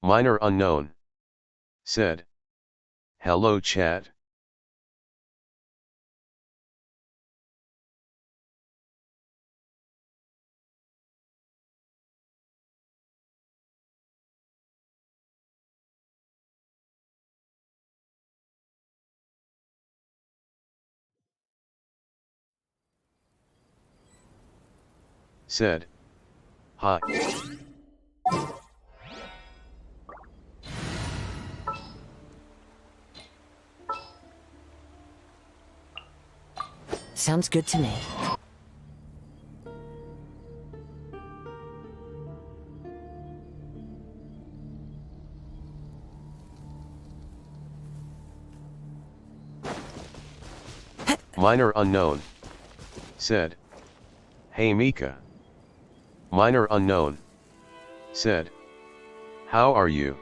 Minor unknown. Said. Hello chat. Said. Hi. Sounds good to me. Minor unknown. Said. Hey Mika. Minor unknown. Said. How are you?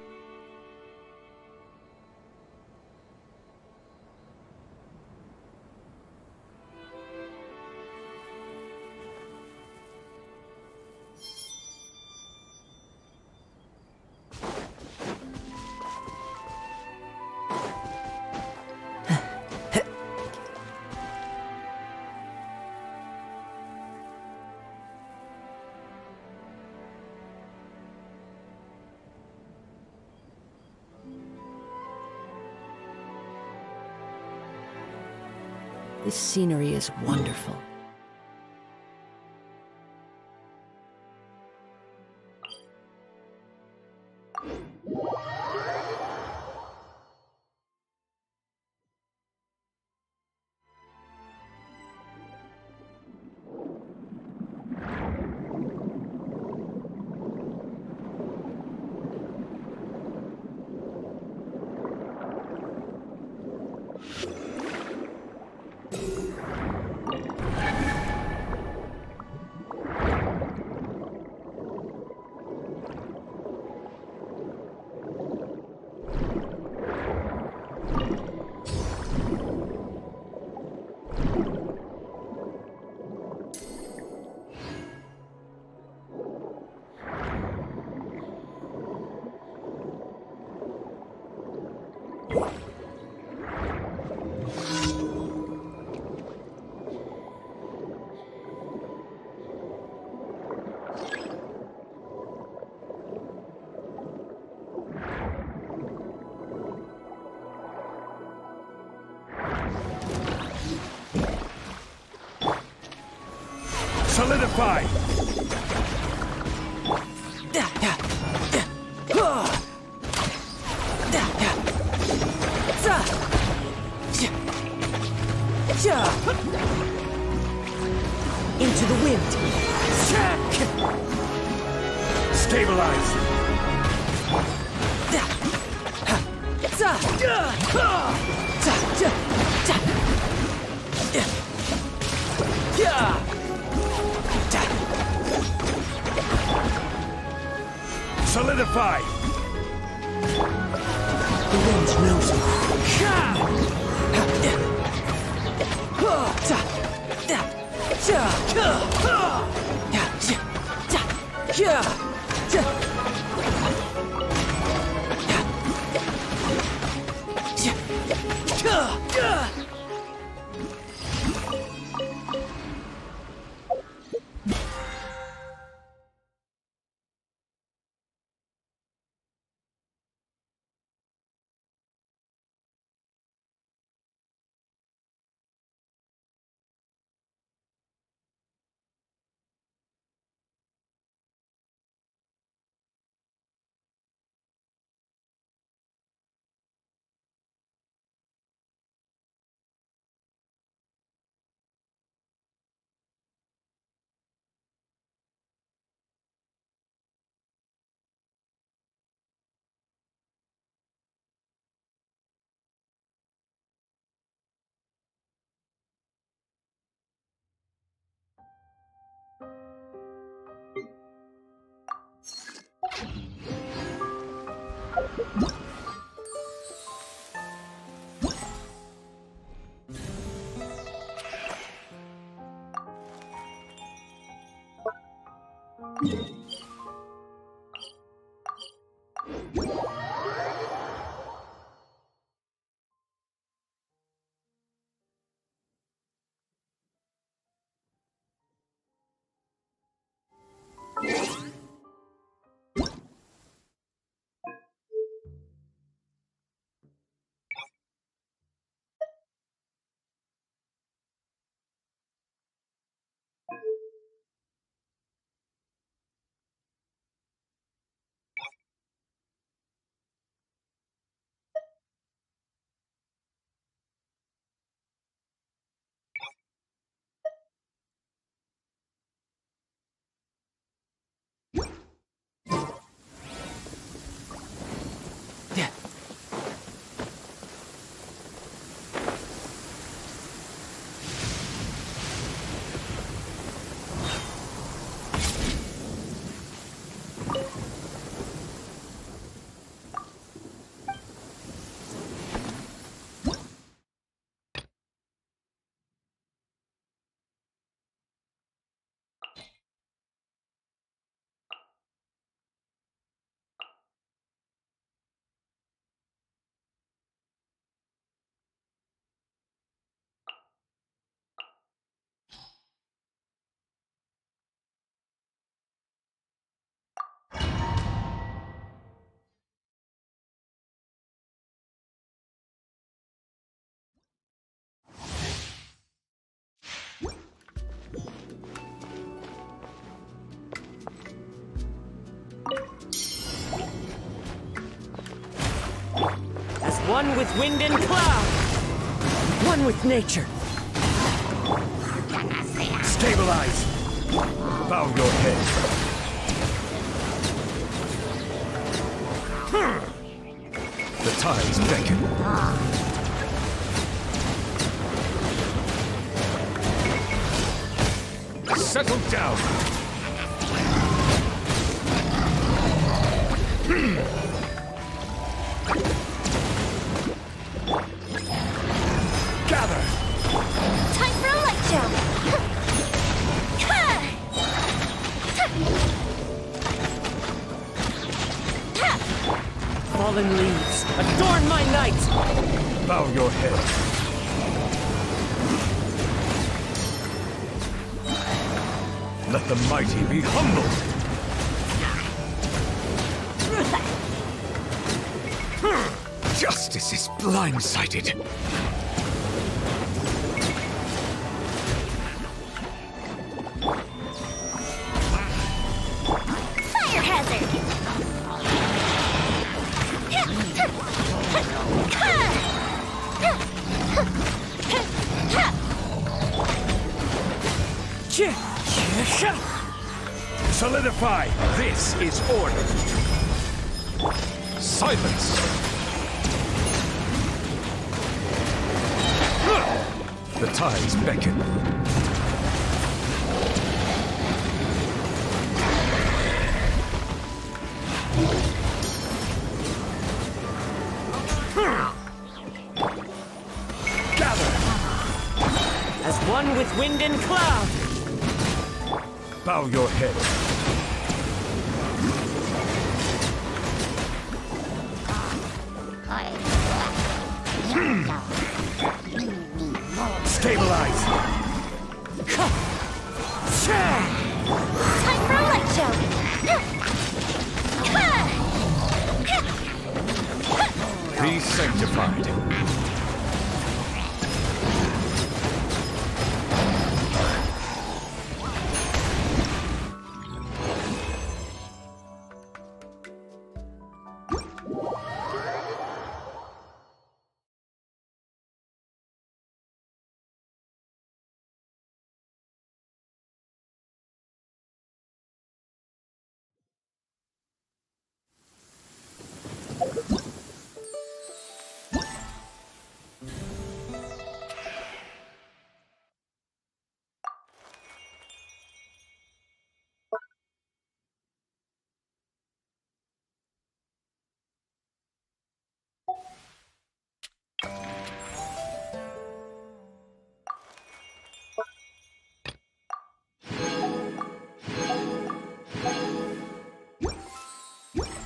This scenery is wonderful. Solidify! Into the wind. Stabilize! Solidify! The wind knows me. As one with wind and cloud. One with nature. Stabilize! Bow your head. The tides beckon. Settle down! Gather! Time for a light show! Fallen leaves, adorn my night! Bow your head. Let the mighty be humbled! Justice is blindsided. Fire hazard! Solidify! This is order! Silence! The tides beckon. Gather! As one with wind and cloud. Bow your head. Stabilize! Time for a light show! Be sanctified.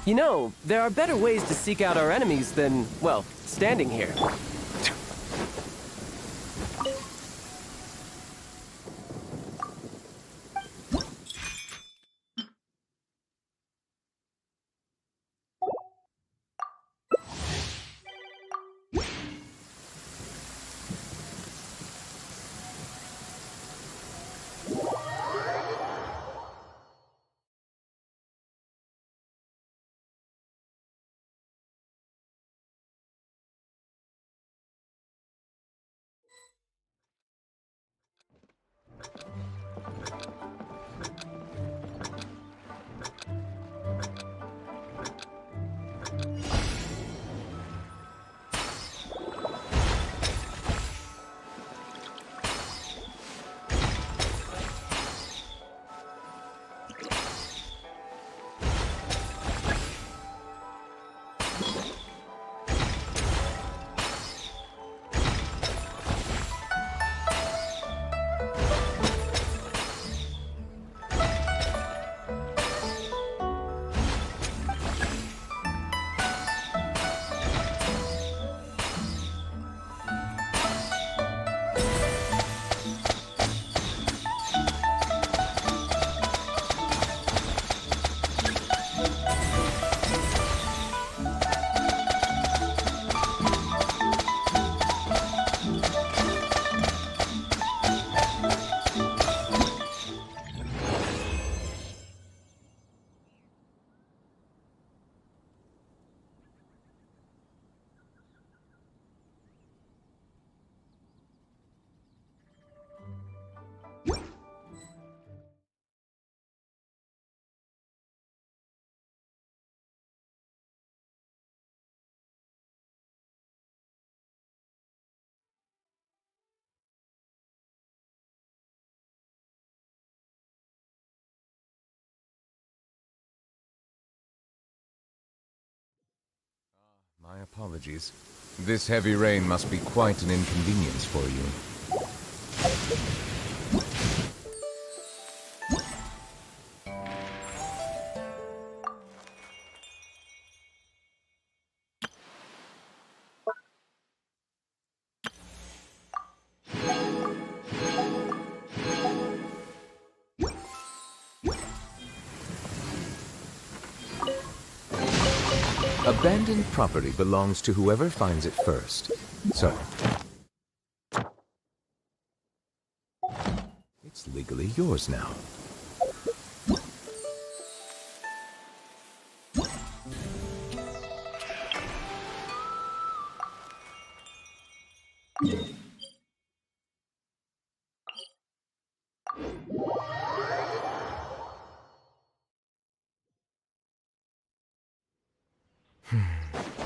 You know, there are better ways to seek out our enemies than, well, standing here. My apologies. This heavy rain must be quite an inconvenience for you. Abandoned property belongs to whoever finds it first. So, it's legally yours now.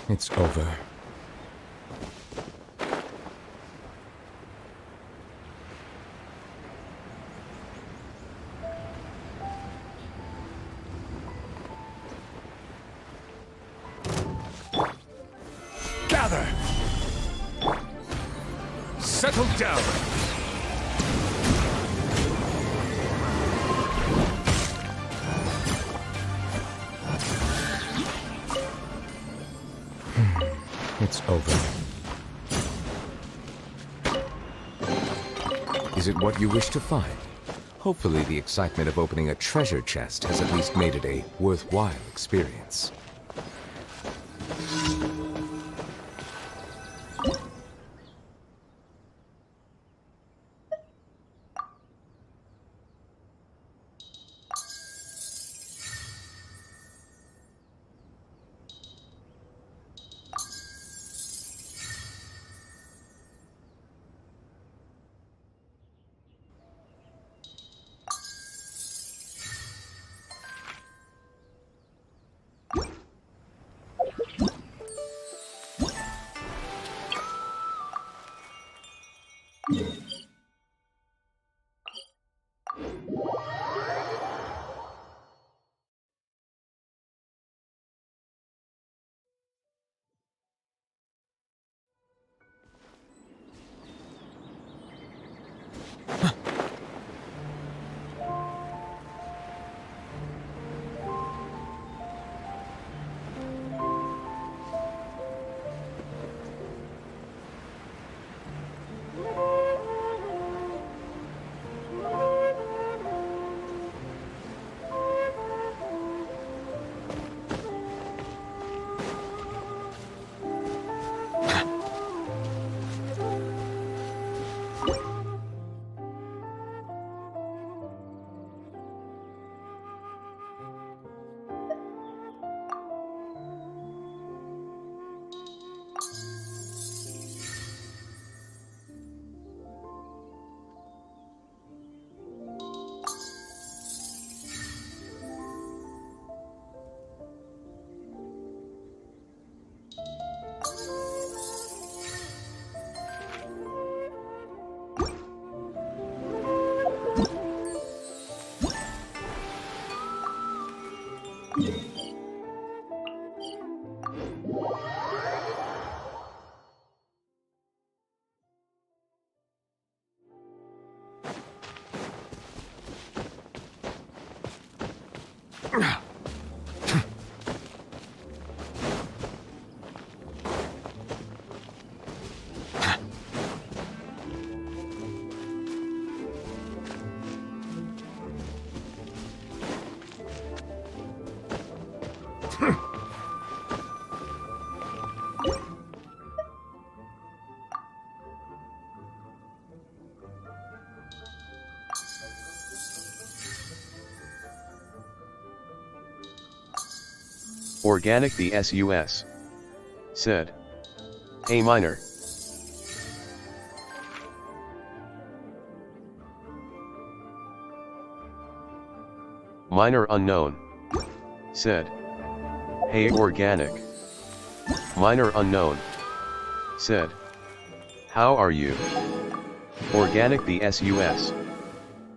It's over. Gather! Settle down! It's over. Is it what you wish to find? Hopefully the excitement of opening a treasure chest has at least made it a worthwhile experience. Organic the SUS. Said. Hey miner. Miner unknown. Said. Hey organic. Miner unknown. Said. How are you? Organic the SUS.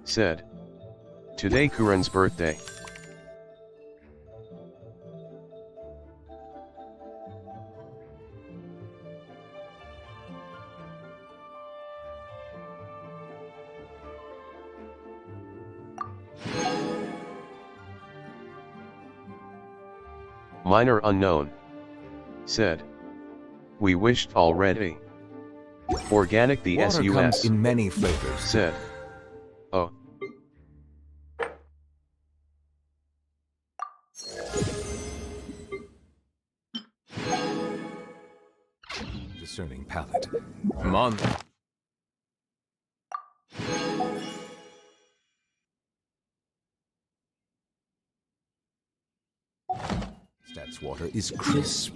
Said. Today Kuren's birthday. Miner unknown. Said. We wished already. Organic the Water SUS. comes in many flavors. Said. Oh. Discerning palate. Mon. Stats water is crisp.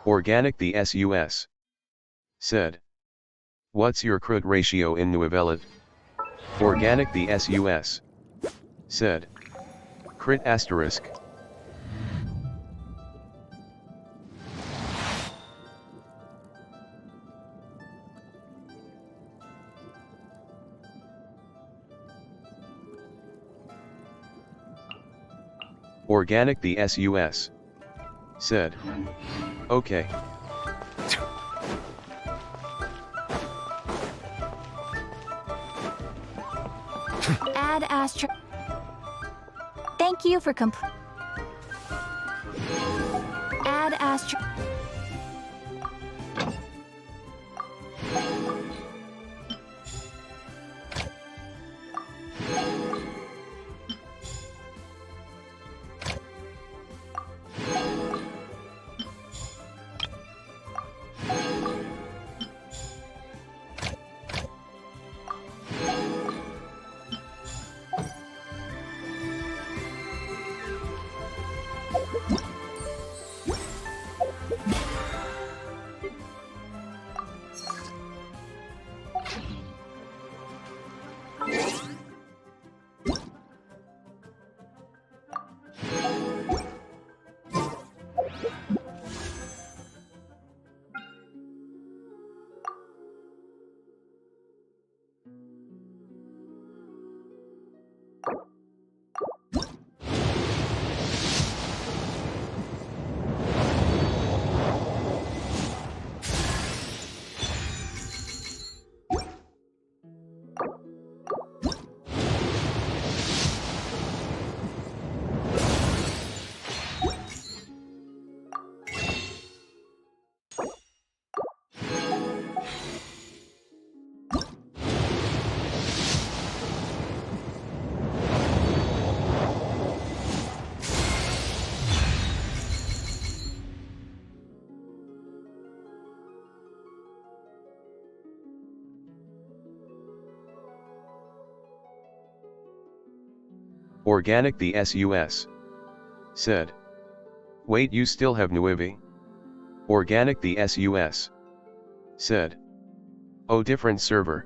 Organic the SUS. Said. What's your crude ratio in Nuevelet? Organic the SUS. Said. Crit asterisk. Organic the SUS. Said. Okay. Add Astra. Thank you for Add Astra. Organic the SUS. Said. Wait, you still have Nuivi? Organic the SUS. Said. Oh, different server.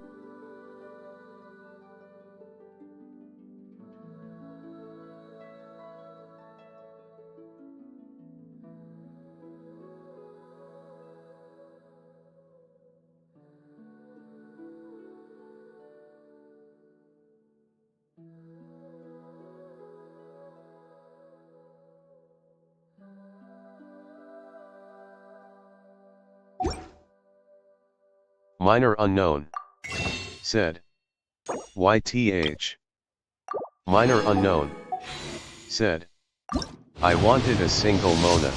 Miner unknown. Said. YTH. Miner unknown. Said. I wanted a single Mona.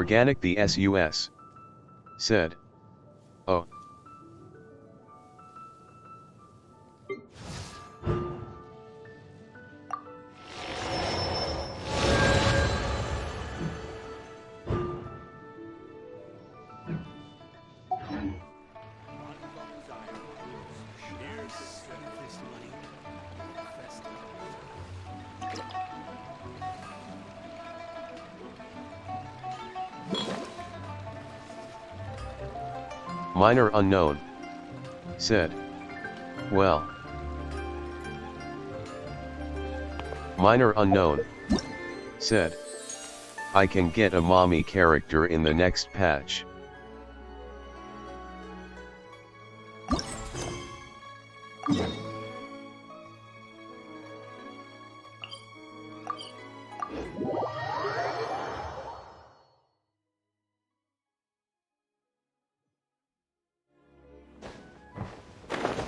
Organic the SUS. Said. Oh. Minor unknown. Said. Well. Minor unknown. Said. I can get a mommy character in the next patch.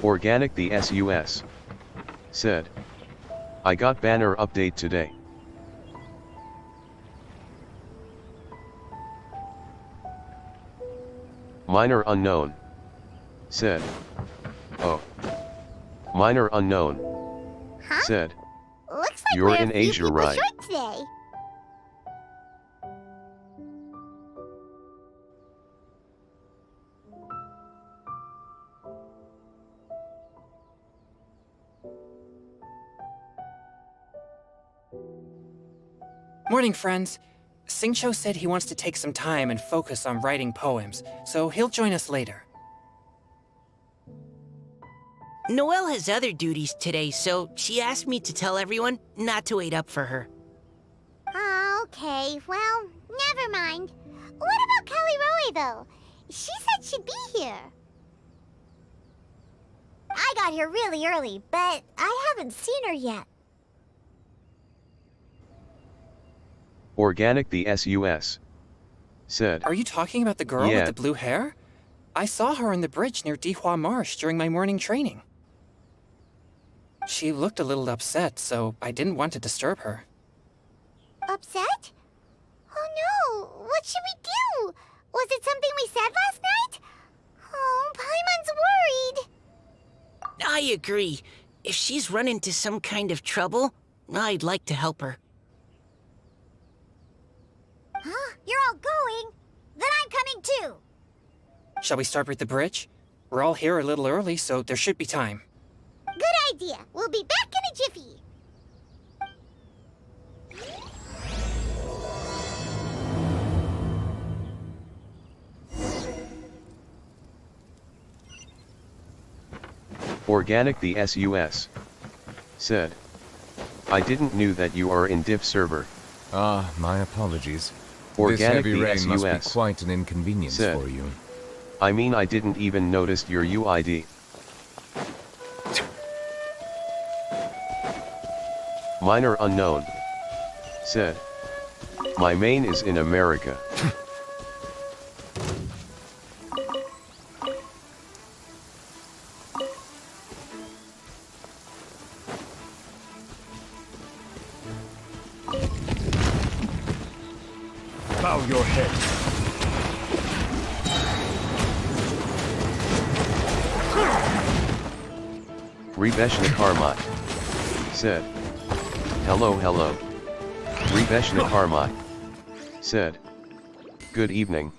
Organic the SUS. Said. I got banner update today. Minor unknown. Said. Oh. Minor unknown. Huh? Said. Looks like You're we're in a few Asia, people right? short today. Morning, friends. Singcho said he wants to take some time and focus on writing poems, so he'll join us later. Noelle has other duties today, so she asked me to tell everyone not to wait up for her. Oh, okay, well, never mind. What about Callie Roe, though? She said she'd be here. I got here really early, but I haven't seen her yet. Organic the SUS. Said. Are you talking about the girl Yeah. with the blue hair? I saw her on the bridge near Dihua Marsh during my morning training. She looked a little upset, so I didn't want to disturb her. Upset? Oh no, what should we do? Was it something we said last night? Oh, Paimon's worried. I agree. If she's run into some kind of trouble, I'd like to help her. Huh? You're all going? Then I'm coming too. Shall we start with the bridge? We're all here a little early, so there should be time. Good idea. We'll be back in a jiffy. Organic the SUS. Said. I didn't knew that you are in diff server. Ah, my apologies. Organic This heavy the rain must be SUS. quite an inconvenience Said. for you. I mean, I didn't even notice your UID. Minor unknown. Said. My main is in America. Bow your head. Rebeshna Karmai. Said. Hello, hello. Rebeshna Karmai. Said. Good evening.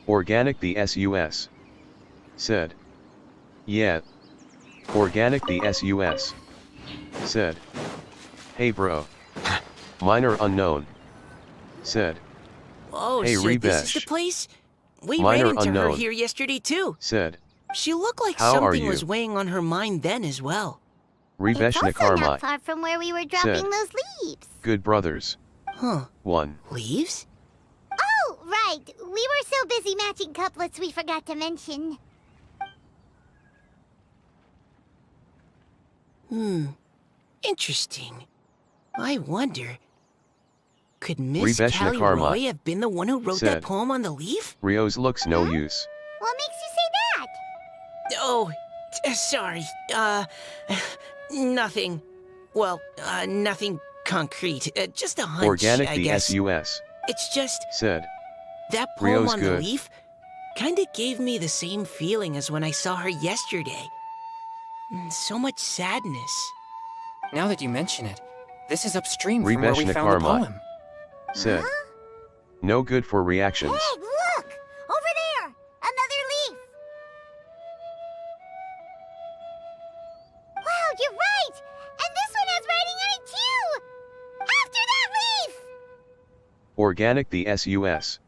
Organic the SUS. Said. Yeah. Organic the SUS. Said. Hey bro. Minor unknown. Said. Oh, Hey, so this is the Rebesh. place? We Minor ran into her unknown. here yesterday, too. Said. She looked like How are something you? was weighing on her mind then as well. It's Rebeshna also Karmai. not far from where we were dropping Said. those leaves. Good brothers. Huh. 1. Leaves? Oh, right. We were so busy matching couplets we forgot to mention. Interesting. I wonder... Could Miss Rebeshna Callie Karmai. Roy have been the one who wrote Said. that poem on the leaf? Rios looks no use. What makes you say that? Oh, sorry. Nothing. Well, nothing concrete. Just a hunch, Organic I the guess. SUS. It's just... Said. That poem Rio's on good. the leaf kinda gave me the same feeling as when I saw her yesterday. So much sadness. Now that you mention it, this is upstream from where we found the Karma. poem. Said. No good for reactions. Hey, look! Over there! Another leaf! Wow, you're right! And this one has writing on it too! After that leaf! Organic the SUS.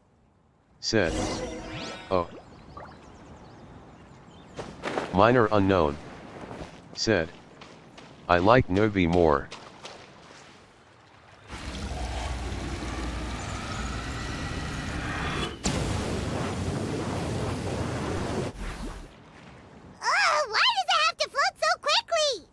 Said. Oh. Minor unknown. Said. I like Novi more. Why does it have to float so quickly?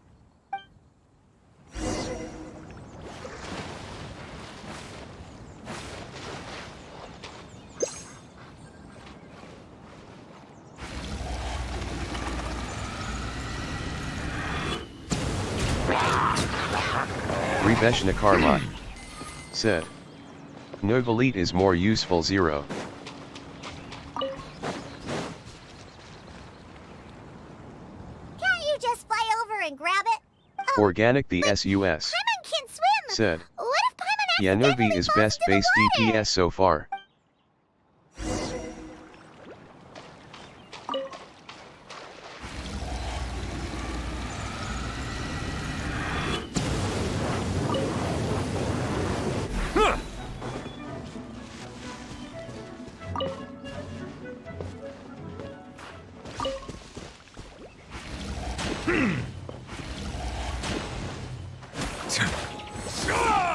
Rebeshna Karma. Said. Novelite is more useful 0. Can't you just fly over and grab it? Oh, Organic the SUS. Paimon can't swim! Said. What if Paimon Yeah, accidentally Novi is falls best into the base water? DPS so far.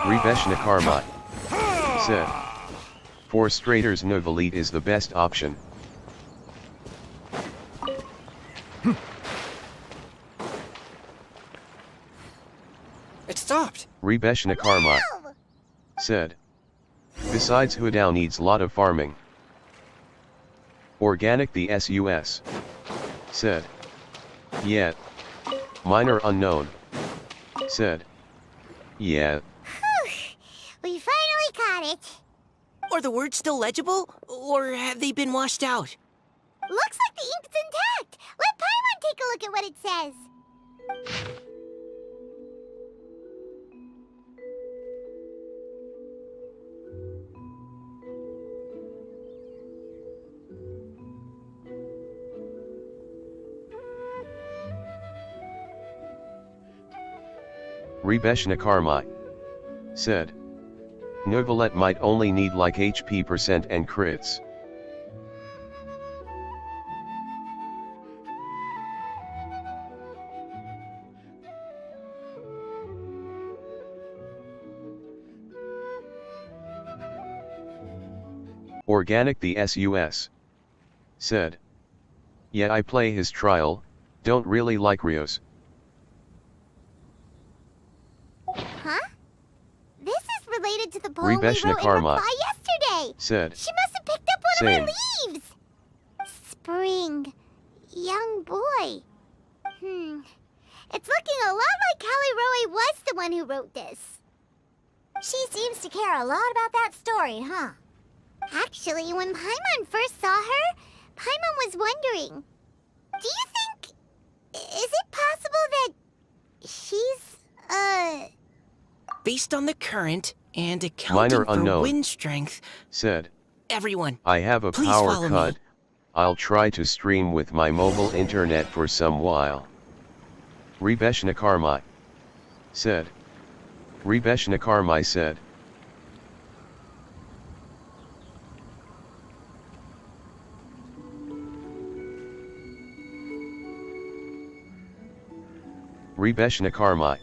Rebeshna Karma. Said. For Straters Novelite is the best option. It stopped. Rebeshna Karma. Oh, Said. Besides Hudao needs lot of farming. Organic the SUS. Said. Yeah. Minor unknown. Said. Yeah. we finally caught it. Are the words still legible? Or have they been washed out? Looks like the ink's intact. Let Paimon take a look at what it says. Rebeshna Karma. Said. Novelette might only need like HP percent and crits. Organic the SUS. Said. Yeah, I play his trial, don't really like Rios. Huh? This is related to the poem we Rebeshna wrote in Karma. reply yesterday. Said. She must have picked up one Same. of our leaves. Spring. Young boy. It's looking a lot like Callie Roe was the one who wrote this. She seems to care a lot about that story, huh? Actually, when Paimon first saw her, Paimon was wondering, do you think... is it possible that she's, Based on the current and accounting Minor for unknown. wind strength, Said. everyone, I have a please power follow cut. me. I'll try to stream with my mobile internet for some while. Rebeshna Karma. Said. Rebeshna Karma said. Rebeshna Karma.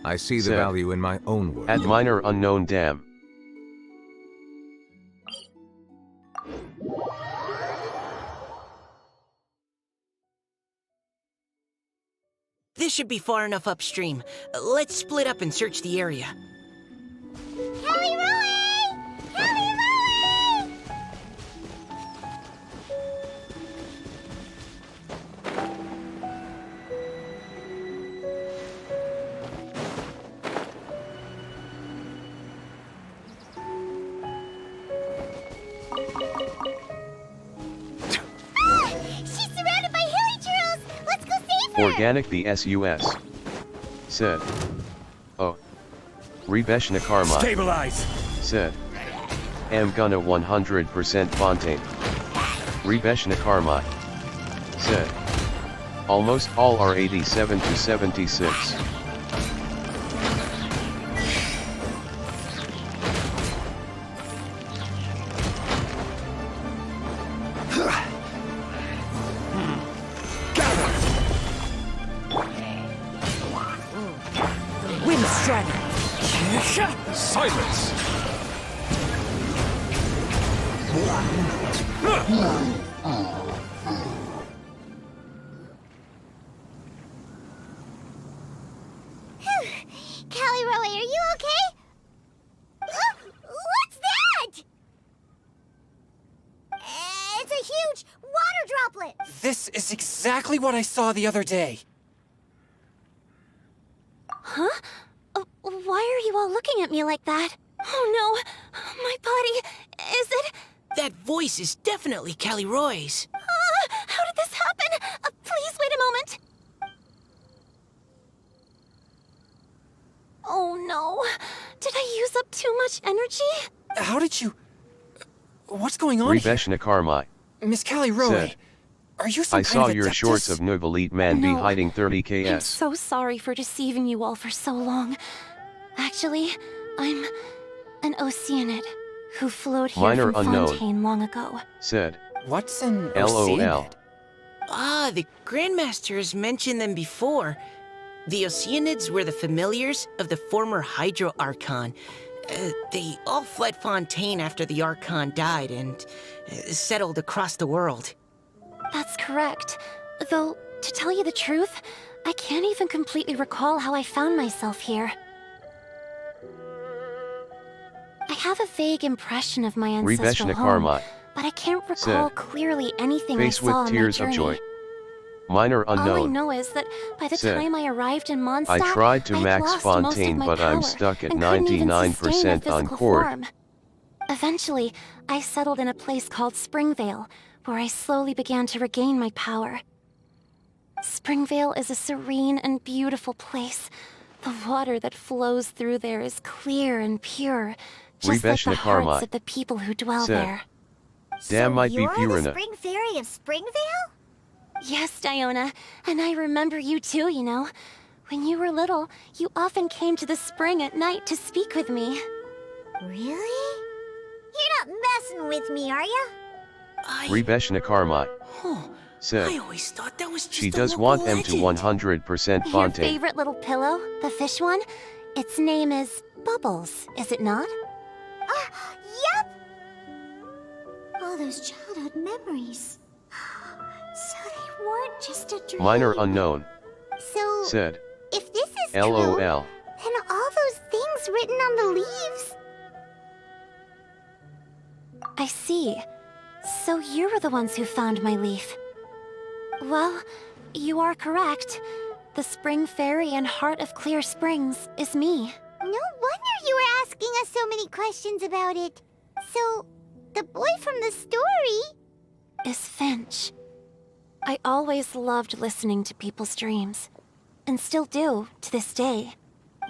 I see the Said. value in my own work. At minor unknown dam. This should be far enough upstream. Let's split up and search the area. Callie Roe! Callie Roe! Organic the SUS. Said. Oh. Rebeshna Karma. Stabilize! Said. Am gonna 100% Fontaine. Rebeshna Karma. Said. Almost all are 87 to 76. Wind's dragon! Silence! Callie Roe, are you okay? What's that? It's a huge water droplet. This is exactly what I saw the other day. Huh? Why are you all looking at me like that? Oh no, my body, is it? That voice is definitely Callie Roy's. How did this happen? Please wait a moment. Oh no, did I use up too much energy? How did you... What's going on here? Rebeshna Karma. Miss Callie Roe, Said. are you some I kind saw of your adeptus? shorts of noob elite man be No. hiding 30 I'm ks. so sorry for deceiving you all for so long. Actually, I'm an Oceanid who flowed here Minor from unknown. Fontaine long ago. Said. What's an LOL. Oceanid? Ah, the Grandmaster has mentioned them before. The Oceanids were the familiars of the former Hydro Archon. They all fled Fontaine after the Archon died and settled across the world. That's correct. Though, to tell you the truth, I can't even completely recall how I found myself here. I have a vague impression of my ancestral Rebeshna home, Karma. but I can't recall Said. clearly anything Face I saw with on tears my of journey. joy. Minor All I unknown. know is that by the Said. time I arrived in Mondstadt, I tried to had max lost most of Fontaine, my but I'm power stuck at and couldn't even sustain a 99% on physical cord. form. Eventually, I settled in a place called Springvale, where I slowly began to regain my power. Springvale is a serene and beautiful place. The water that flows through there is clear and pure, just like the Rebeshna Karma. hearts of the people who dwell Said. there. Damn, might be you're the Purina. Spring Fairy of Springvale? Yes, Diona, and I remember you too, you know. When you were little, you often came to the spring at night to speak with me. Really? You're not messing with me, are ya? Rebeshna Karma. Oh, Said. I always thought that was just She a does local want them to legend. 100% Your Fontaine. favorite little pillow, the fish one? Its name is Bubbles, is it not? Yep! All those childhood memories. So they weren't just a dream. Minor unknown. So, Said. if this is LOL. true, then all those things written on the leaves... I see. So you were the ones who found my leaf. Well, you are correct. The Spring Fairy and Heart of Clear Springs is me. No wonder you were asking us so many questions about it. So, the boy from the story... Is Finch. I always loved listening to people's dreams, and still do to this day.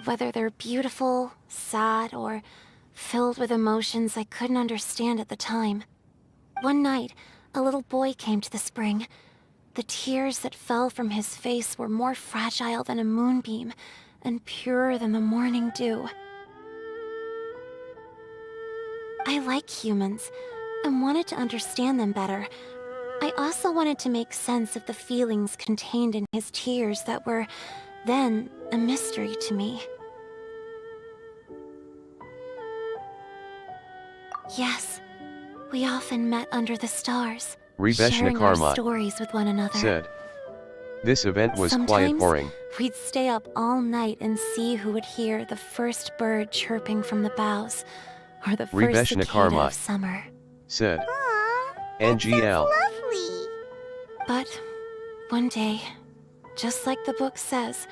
Whether they're beautiful, sad, or filled with emotions I couldn't understand at the time. One night, a little boy came to the spring. The tears that fell from his face were more fragile than a moonbeam, and purer than the morning dew. I like humans, and wanted to understand them better. I also wanted to make sense of the feelings contained in his tears that were, then, a mystery to me. Yes, we often met under the stars, Rebeshna sharing our Karma. stories with one another. Said. This event was quiet Sometimes, boring. we'd stay up all night and see who would hear the first bird chirping from the boughs, or the first Rebeshna cicada Karma. of summer. Said. Aww, NGL. lovely. But one day, just like the book says,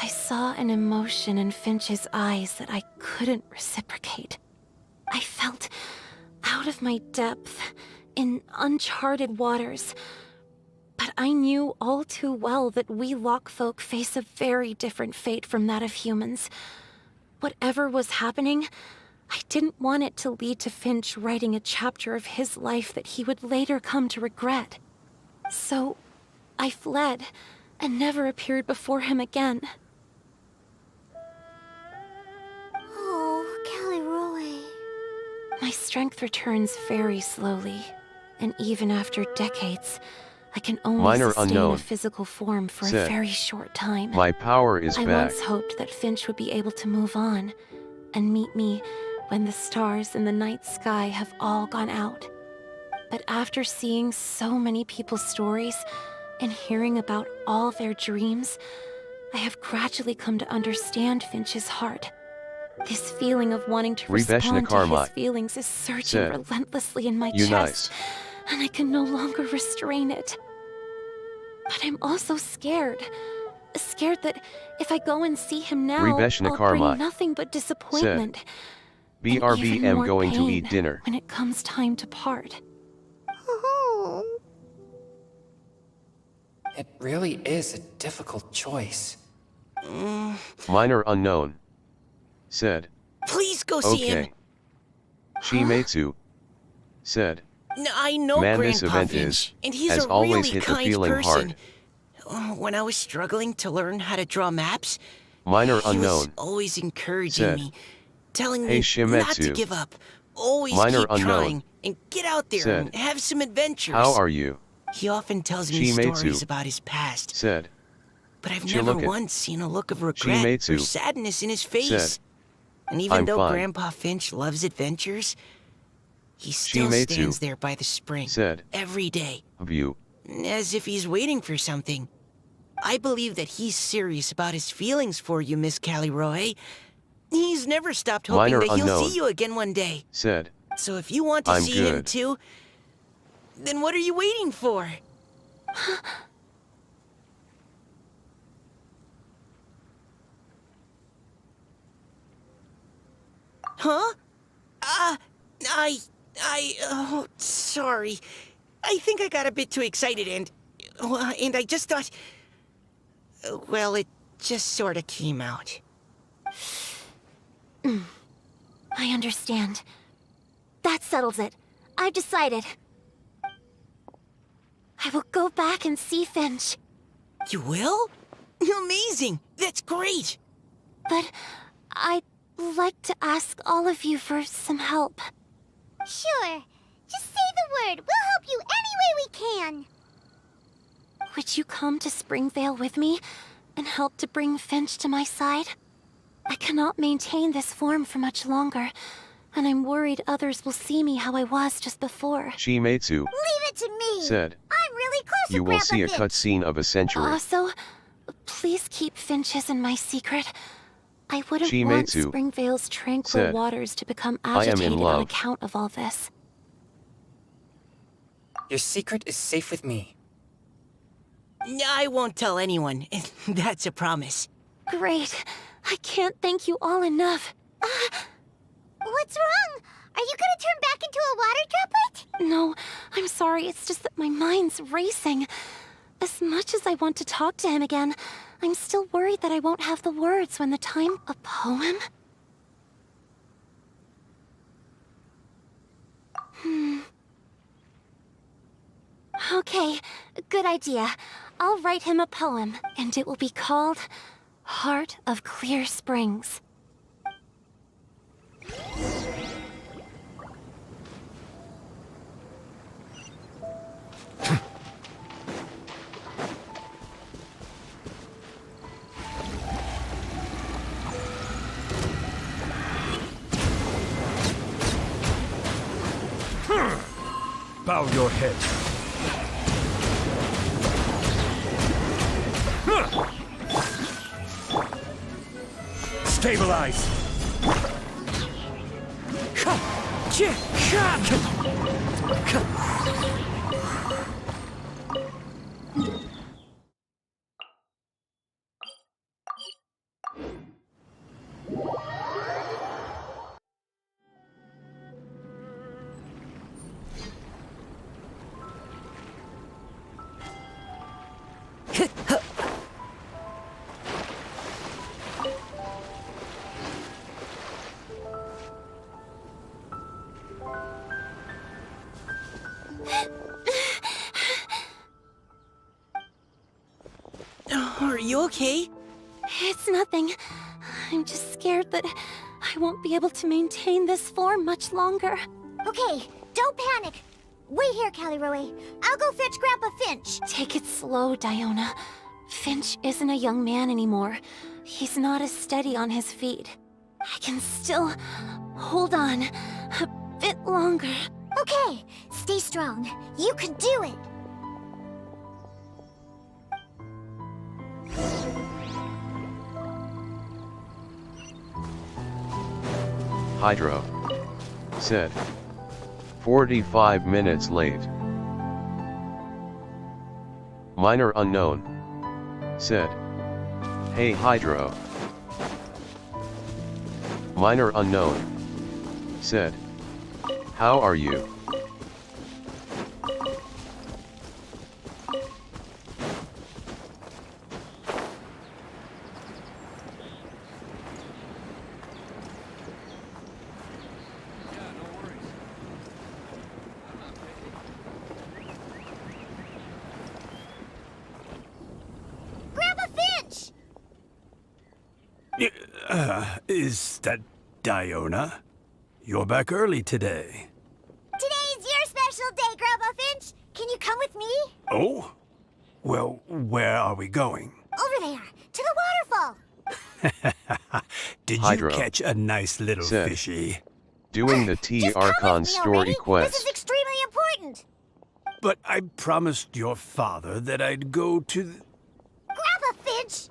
I saw an emotion in Finch's eyes that I couldn't reciprocate. I felt out of my depth, in uncharted waters. But I knew all too well that we Lockfolk face a very different fate from that of humans. Whatever was happening, I didn't want it to lead to Finch writing a chapter of his life that he would later come to regret. So, I fled, and never appeared before him again. Oh, Callie Roy. My strength returns very slowly, and even after decades, I can only Minor sustain unknown. a physical form for a Said, very short time. My power is I back. once hoped that Finch would be able to move on, and meet me when the stars in the night sky have all gone out. But after seeing so many people's stories, and hearing about all their dreams, I have gradually come to understand Finch's heart. This feeling of wanting to respond to his Karma. feelings is surging Said, relentlessly in my You chest, nice. and I can no longer restrain it. But I'm also scared. Scared that if I go and see him now, I'll bring nothing but disappointment. Said, and even BRBM more going to pain eat dinner. when it comes time to part. Oh. It really is a difficult choice. Minor unknown. Said, Please go see him. okay. Shimetsu. Said, I know Man, this Grandpa event Finch, is, and he's has a always really hit the kind feeling person. hard. When I was struggling to learn how to draw maps, Minor he was unknown. always encouraging Said, me, telling Hey, me not to Shimetsu. give up, always Minor keep unknown. trying, and get out there Said, and have some adventures. How are you? He often tells me Shimetsu. stories about his past, Said, but I've never Chiluka. once seen a look of regret or Shimetsu. sadness in his face. Said, And even I'm though fine. Grandpa Finch loves adventures, he still Shimetsu. stands there by the spring Said, every day, View. as if he's waiting for something. I believe that he's serious about his feelings for you, Miss Callie Roy. He's never stopped hoping Minor that he'll unknown. see you again one day. Said, So if you want to I'm see him good. too, then what are you waiting for? Huh? Oh, sorry. I think I got a bit too excited and I just thought, well, it just sort of came out. I understand. That settles it. I've decided. I will go back and see Finch. You will? Amazing! That's great! But I'd like to ask all of you for some help. Sure. Just say the word. We'll help you any way we can. Would you come to Springvale with me and help to bring Finch to my side? I cannot maintain this form for much longer, and I'm worried others will see me how I was just before. Shimetsu. Leave it to me. Said, I'm really close to You will Grandpa see a Finch. cutscene of a century. Also, please keep Finch's in my secret. I wouldn't want Shimetsu. Springvale's tranquil Said, waters to become I am in agitated on love. account of all this. Your secret is safe with me. I won't tell anyone. That's a promise. Great. I can't thank you all enough. What's wrong? Are you gonna turn back into a water droplet? No, I'm sorry. It's just that my mind's racing. As much as I want to talk to him again, I'm still worried that I won't have the words when the time... A poem? Okay, good idea. I'll write him a poem, and it will be called Heart of Clear Springs. Bow your head. Stabilize. okay? It's nothing. I'm just scared that I won't be able to maintain this form much longer. Okay, don't panic. Wait here, Caliroe. I'll go fetch Grandpa Finch. Take it slow, Diona. Finch isn't a young man anymore. He's not as steady on his feet. I can still hold on a bit longer. Okay, stay strong. You can do it. Hydro said. 45 minutes late. Minor unknown said. Hey Hydro. Minor unknown said. How are you? Grandpa Finch! Is that Diona? You're back early today. Today's your special day, Grandpa Finch. Can you come with me? Oh? Well, where are we going? Over there, to the waterfall. Did Hydro you catch a nice little said. fishy? Doing the T Just come Archon with me story already. This quest. is extremely important. But I promised your father that I'd go to the... Grandpa Finch!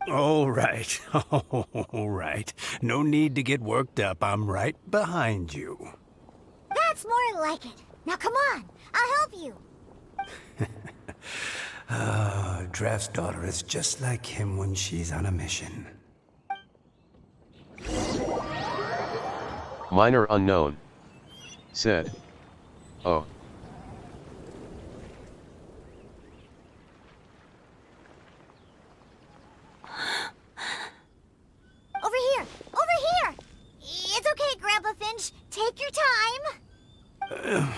All right. All right. No need to get worked up. I'm right behind you. That's more like it. Now come on, I'll help you. Draft's daughter is just like him when she's on a mission. Minor unknown said. Oh. Over here! Over here! It's okay, Grandpa Finch. Take your time.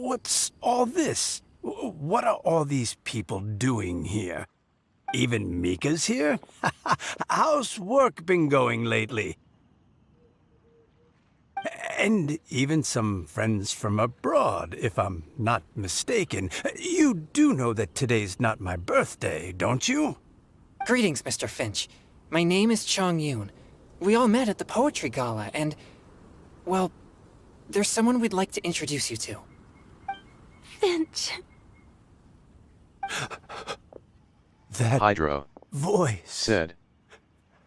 What's all this? What are all these people doing here? Even Mika's here? How's work been going lately? And even some friends from abroad, if I'm not mistaken. You do know that today's not my birthday, don't you? Greetings, Mr. Finch. My name is Chong Yoon. We all met at the poetry gala, and... well, there's someone we'd like to introduce you to. Finch. That Hydro voice. said.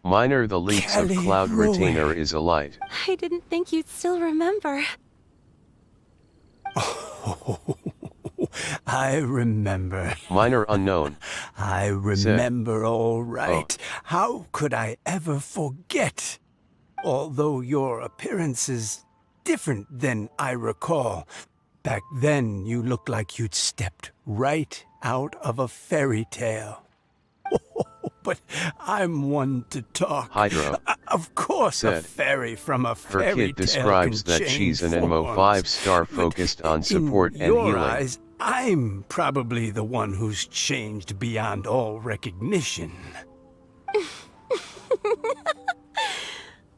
Minor the leaks of Cloud Caliroe. Retainer is a light. I didn't think you'd still remember. I remember. Minor unknown I remember all right. How could I ever forget? Although your appearance is different than I recall. Back then, you looked like you'd stepped right out of a fairy tale. But I'm one to talk. Hydro Of course, a said. fairy from a Her fairy kid tale describes can that change she's an NMO forms. 5-star But focused on support in and your healing. eyes, I'm probably the one who's changed beyond all recognition.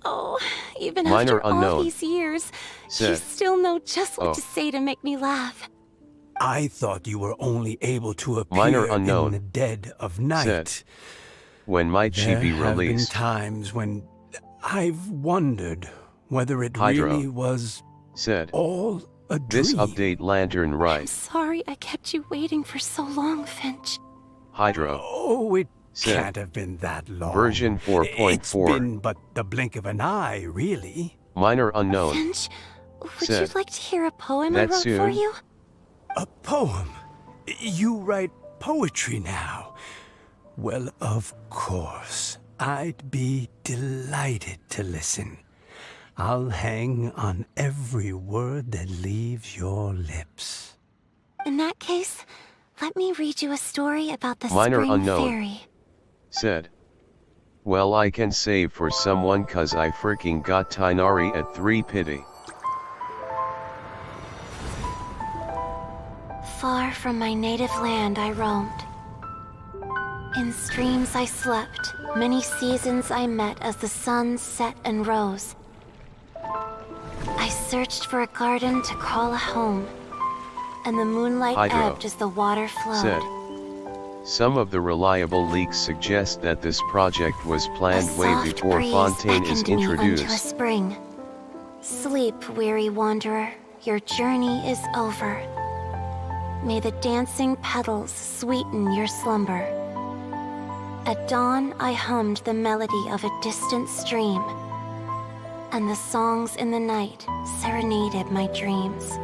Oh, even Minor after all unknown these years, you said. still know just what Oh. to say to make me laugh. I thought you were only able to appear Minor unknown in the dead of night. said. When might she There be have been released? times when I've wondered whether it Hydro really was said. all a dream. This update Lantern I'm right. sorry I kept you waiting for so long, Finch. Hydro Oh, it said. can't have been that long. Version It's 4.4. been but the blink of an eye, really. Minor unknown Finch, would said. you like to hear a poem I That wrote for soon? you? A poem? You write poetry now? Well, of course. I'd be delighted to listen. I'll hang on every word that leaves your lips. In that case, let me read you a story about the Minor spring unknown fairy. said. Well, I can save for someone cause I freaking got Tinari at 3 pity. Far from my native land I roamed. In streams I slept, many seasons I met as the sun set and rose. I searched for a garden to call a home, and the moonlight Hydro ebbed as the water flowed. said. Some of the reliable leaks suggest that this project was planned way before Fontaine is Me unto a introduced. spring. Sleep, weary wanderer, your journey is over. May the dancing petals sweeten your slumber. At dawn, I hummed the melody of a distant stream, and the songs in the night serenaded my dreams.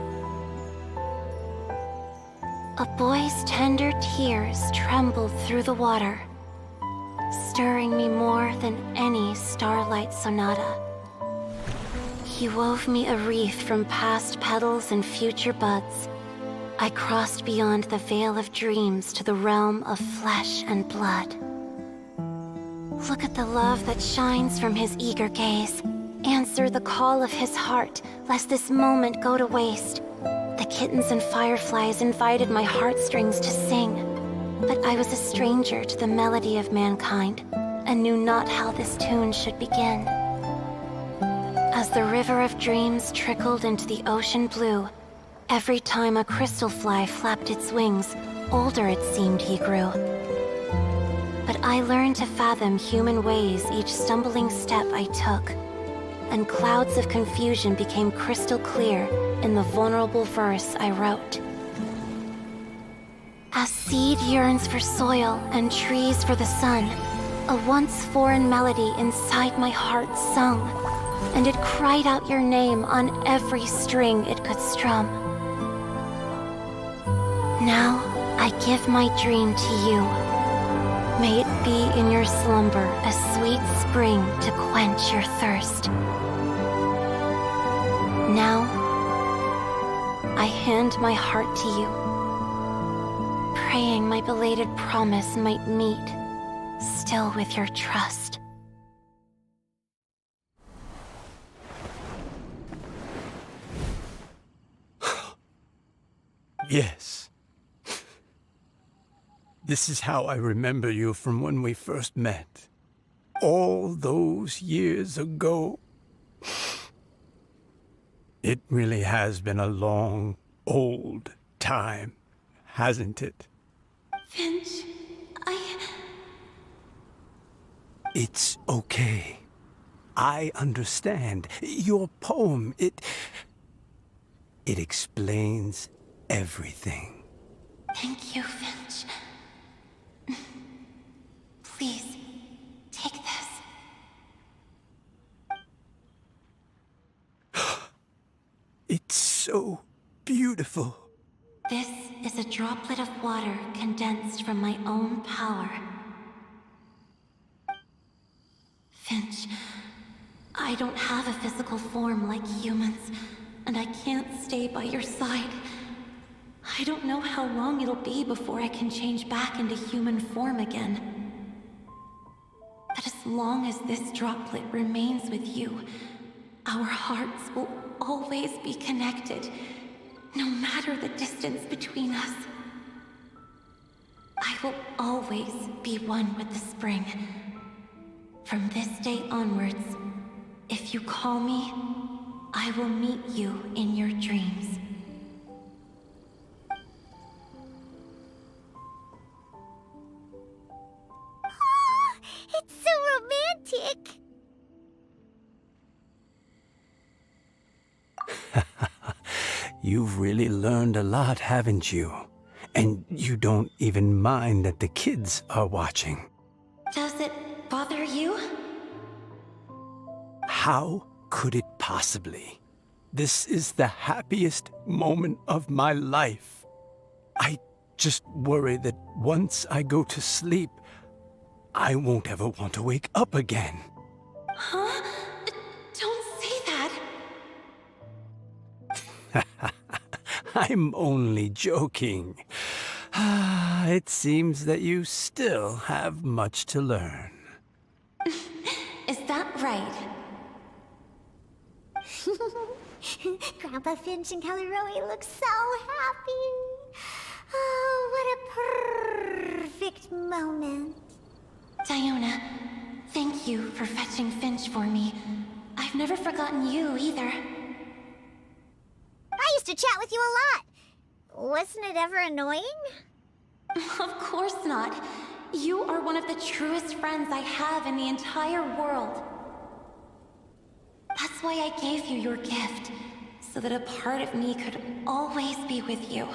A boy's tender tears trembled through the water, stirring me more than any starlight sonata. He wove me a wreath from past petals and future buds. I crossed beyond the veil of dreams to the realm of flesh and blood. Look at the love that shines from his eager gaze. Answer the call of his heart, lest this moment go to waste. The kittens and fireflies invited my heartstrings to sing, but I was a stranger to the melody of mankind, and knew not how this tune should begin. As the river of dreams trickled into the ocean blue, every time a crystal fly flapped its wings, older it seemed he grew. But I learned to fathom human ways each stumbling step I took, and clouds of confusion became crystal clear in the vulnerable verse I wrote. As seed yearns for soil and trees for the sun, a once foreign melody inside my heart sung, and it cried out your name on every string it could strum. Now I give my dream to you. May it be in your slumber a sweet spring to quench your thirst. Now, I hand my heart to you, praying my belated promise might meet, still with your trust. Yes. This is how I remember you from when we first met. All those years ago. It really has been a long, old time, hasn't it? Finch, It's okay. I understand. Your poem, it explains everything. Thank you, Finch. Please, take this. It's so beautiful. This is a droplet of water condensed from my own power. Finch, I don't have a physical form like humans, and I can't stay by your side. I don't know how long it'll be before I can change back into human form again. But as long as this droplet remains with you, our hearts will always be connected, no matter the distance between us. I will always be one with the spring. From this day onwards, if you call me, I will meet you in your dreams. It's so romantic! You've really learned a lot, haven't you? And you don't even mind that the kids are watching. Does it bother you? How could it possibly? This is the happiest moment of my life. I just worry that once I go to sleep, I won't ever want to wake up again. Huh? Don't say that. I'm only joking. It seems that you still have much to learn. Is that right? Grandpa Finch and Kelly Rowie look so happy. Oh, what a perfect moment. Diona, thank you for fetching Finch for me. I've never forgotten you either. I used to chat with you a lot. Wasn't it ever annoying? Of course not. You are one of the truest friends I have in the entire world. That's why I gave you your gift, so that a part of me could always be with you.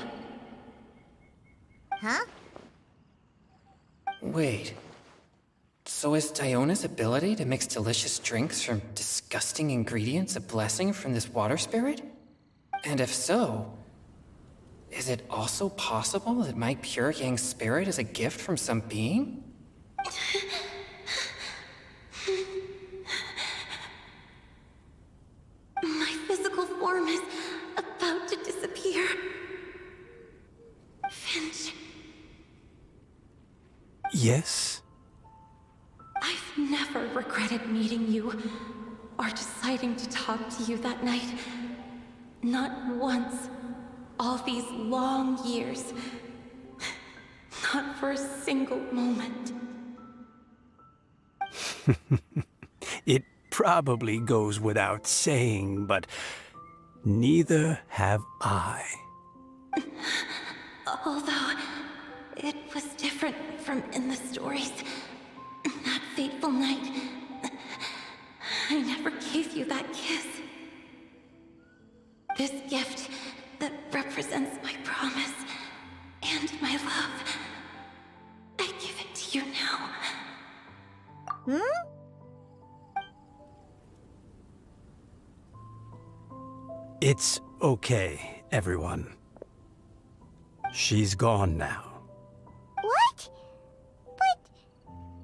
Huh? Wait. So is Diona's ability to mix delicious drinks from disgusting ingredients a blessing from this water spirit? And if so, is it also possible that my pure yang spirit is a gift from some being? My physical form is about to disappear. Finch, Yes? I've never regretted meeting you or deciding to talk to you that night. Not once. All these long years. Not for a single moment. It probably goes without saying, but neither have I. Although, it was different from in the stories. That fateful night, I never gave you that kiss. This gift that represents my promise and my love, I give it to you now. Hmm? It's okay, everyone. She's gone now. What? But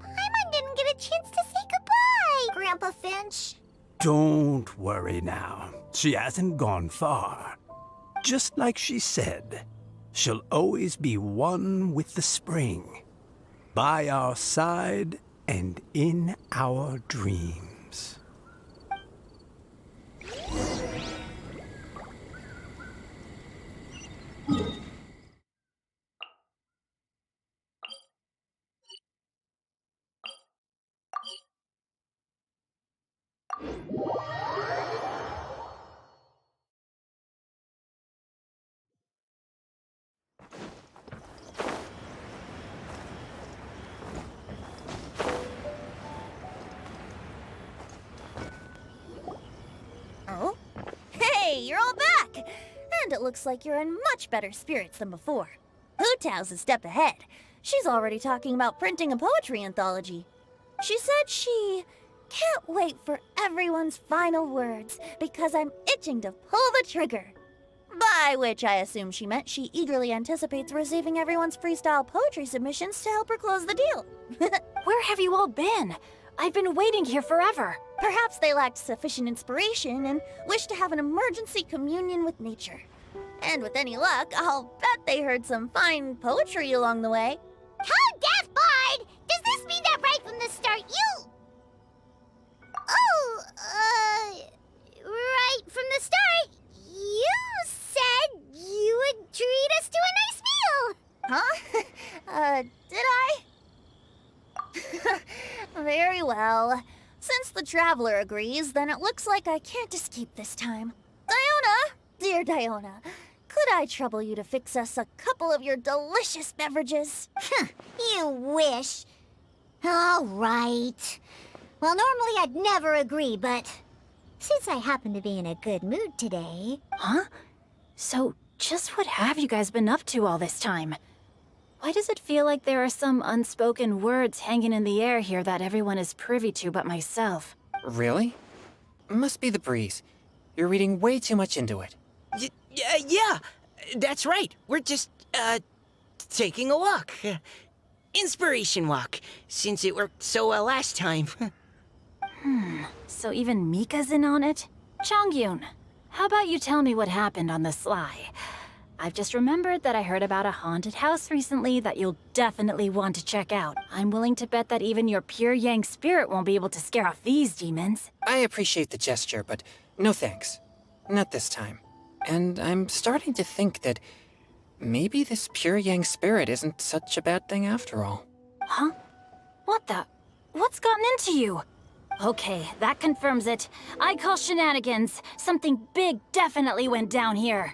Paimon didn't get a chance to say goodbye, Grandpa Finch. Don't worry now. She hasn't gone far. Just like she said, she'll always be one with the spring. By our side and in our dreams. Oh? Hey, you're all back! And it looks like you're in much better spirits than before. Hu Tao's a step ahead. She's already talking about printing a poetry anthology. She said she can't wait for everyone's final words because I'm itching to pull the trigger. By which I assume she meant she eagerly anticipates receiving everyone's freestyle poetry submissions to help her close the deal. Where have you all been? I've been waiting here forever. Perhaps they lacked sufficient inspiration and wished to have an emergency communion with nature. And with any luck, I'll bet they heard some fine poetry along the way. Tone deaf, Bard! Does this mean that right from the start you... Oh, right from the start, you said you would treat us to a nice meal! Huh? Did I? Very well. Since the Traveler agrees, then it looks like I can't escape this time. Diona! Dear Diona, could I trouble you to fix us a couple of your delicious beverages? You wish. All right. Well, normally I'd never agree, but since I happen to be in a good mood today... Huh? So, just what have you guys been up to all this time? Why does it feel like there are some unspoken words hanging in the air here that everyone is privy to but myself? Really? Must be the breeze. You're reading way too much into it. Yeah, that's right. We're just, taking a walk. Inspiration walk, since it worked so well last time. So even Mika's in on it? Chongyun, how about you tell me what happened on the sly? I've just remembered that I heard about a haunted house recently that you'll definitely want to check out. I'm willing to bet that even your pure yang spirit won't be able to scare off these demons. I appreciate the gesture, but no thanks. Not this time. And I'm starting to think that maybe this pure yang spirit isn't such a bad thing after all. Huh? What the? What's gotten into you? Okay, that confirms it. I call shenanigans. Something big definitely went down here.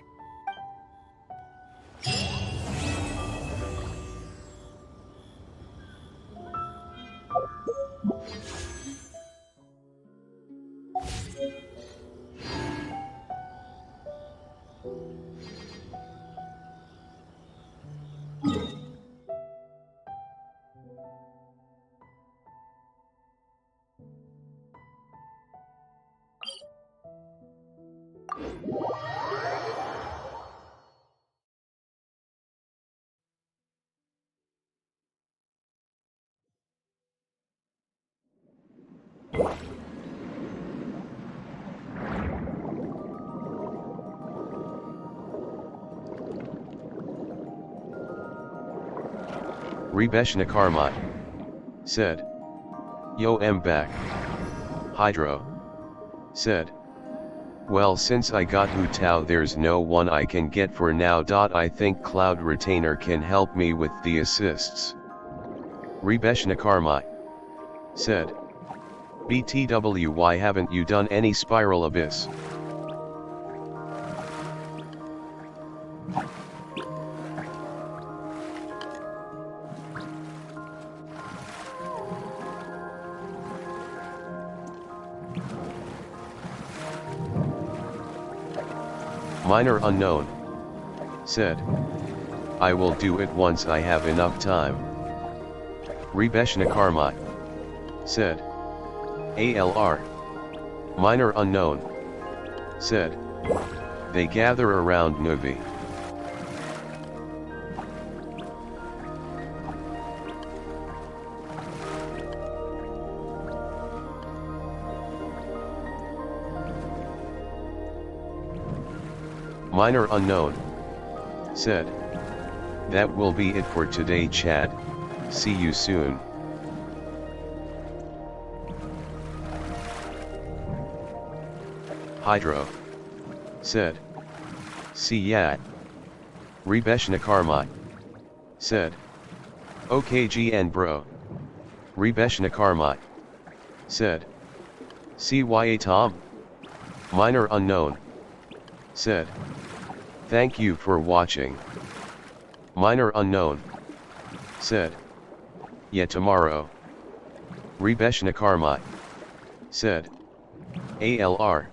Rebeshna Karmai said. Yo, am back. Hydro said. Well, since I got Hu Tao, there's no one I can get for now. I think Cloud Retainer can help me with the assists. Rebeshna Karmai said. BTW, why haven't you done any Spiral Abyss? Minor Unknown said. I will do it once I have enough time. Rebeshna Karmai said. ALR. Minor Unknown said. They gather around Nuvi. Minor Unknown said. That will be it for today, chat. See you soon. Hydro said. See ya. Rebeshna Karmai said. OKGN bro. Rebeshna Karmai said. CYA Tom. Minor Unknown said. Thank you for watching. Minor Unknown said. Yeah, tomorrow. Rebeshna Karmai said. ALR.